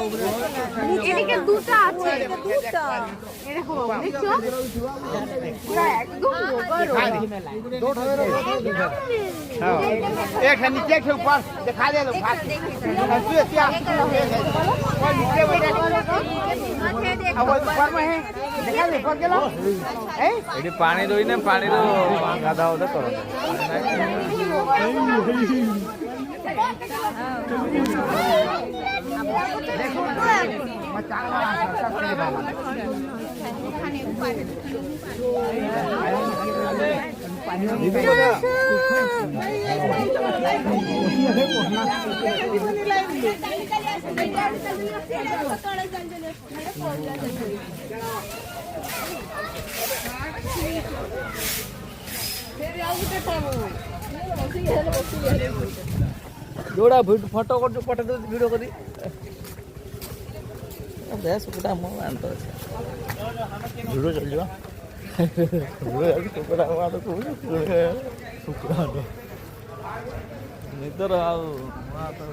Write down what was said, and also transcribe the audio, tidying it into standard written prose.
এদিকে দুটো আছে, দুটো এরকম দেখছো পুরো একদম एक है नीचे के ऊपर दिखा दे लो फास्ट क्या वो नीचे बैठा अब वो ऊपर में है दिखा दे ऊपर चलो ଏଠି ପାଣି ଦଇନେ ପାଣିରୁ ଗାଧା ଉଧା କର जोड़ा फोटो कर पठे दो वीडियो करी बेस कुटा मो आंतो वीडियो चल जा वीडियो कुटा मा तो कुटा नितर आ मा तो